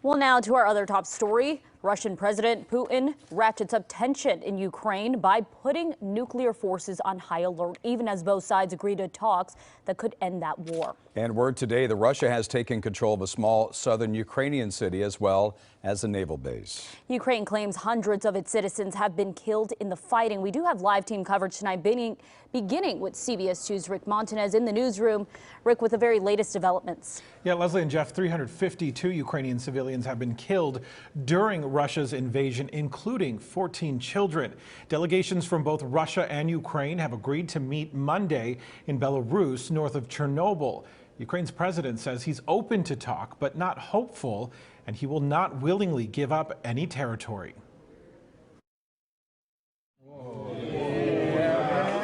Well, now to our other top story. Russian President Putin ratchets up tension in Ukraine by putting nuclear forces on high alert, even as both sides agree to talks that could end that war. And word today that Russia has taken control of a small southern Ukrainian city as well as a naval base. Ukraine claims hundreds of its citizens have been killed in the fighting. We do have live team coverage tonight, beginning with CBS 2's Rick Montanez in the newsroom. Rick, with the very latest developments. Yeah, Leslie and Jeff, 352 Ukrainian civilians have been killed during Russia's invasion, including 14 children. Delegations from both Russia and Ukraine have agreed to meet Monday in Belarus, north of Chernobyl. Ukraine's president says he's open to talk, but not hopeful, and he will not willingly give up any territory.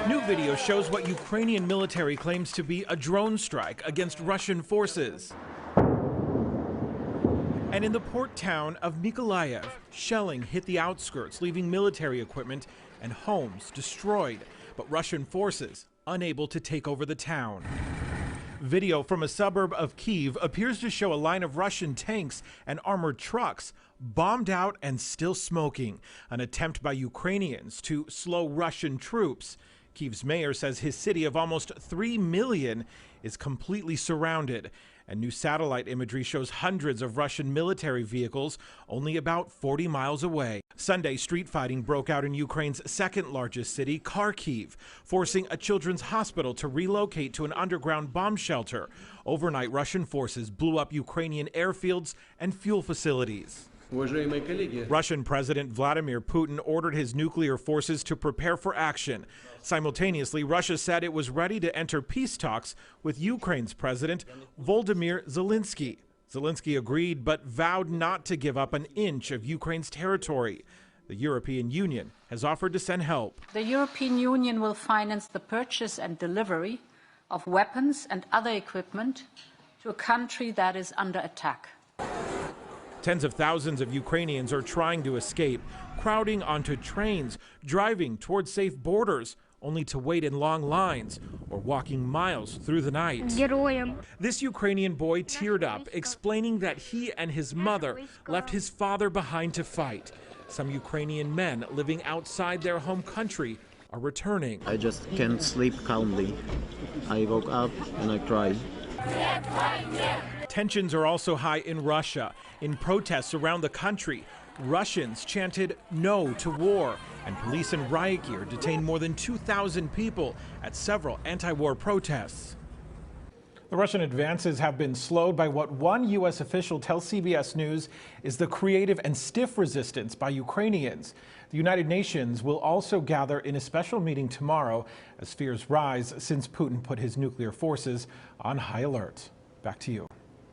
New video shows what Ukrainian military claims to be a drone strike against Russian forces. And in the port town of Mykolaiv, shelling hit the outskirts, leaving military equipment and homes destroyed, but Russian forces unable to take over the town. Video from a suburb of Kyiv appears to show a line of Russian tanks and armored trucks bombed out and still smoking, an attempt by Ukrainians to slow Russian troops. Kyiv's mayor says his city of almost 3 million is completely surrounded. And new satellite imagery shows hundreds of Russian military vehicles only about 40 miles away. Sunday, street fighting broke out in Ukraine's second largest city, Kharkiv, forcing a children's hospital to relocate to an underground bomb shelter. Overnight, Russian forces blew up Ukrainian airfields and fuel facilities. Russian President Vladimir Putin ordered his nuclear forces to prepare for action. Simultaneously, Russia said it was ready to enter peace talks with Ukraine's President Volodymyr Zelensky. Zelensky agreed but vowed not to give up an inch of Ukraine's territory. The European Union has offered to send help. The European Union will finance the purchase and delivery of weapons and other equipment to a country that is under attack. Tens of thousands of Ukrainians are trying to escape, crowding onto trains, driving towards safe borders, only to wait in long lines or walking miles through the night. This Ukrainian boy teared up, explaining that he and his mother left his father behind to fight. Some Ukrainian men living outside their home country are returning. I just can't sleep calmly. I woke up and I cried. Tensions are also high in Russia. In protests around the country, Russians chanted "No to war," and police in riot gear detained more than 2,000 people at several anti-war protests. The Russian advances have been slowed by what one U.S. official tells CBS News is the creative and stiff resistance by Ukrainians. The United Nations will also gather in a special meeting tomorrow as fears rise since Putin put his nuclear forces on high alert. Back to you.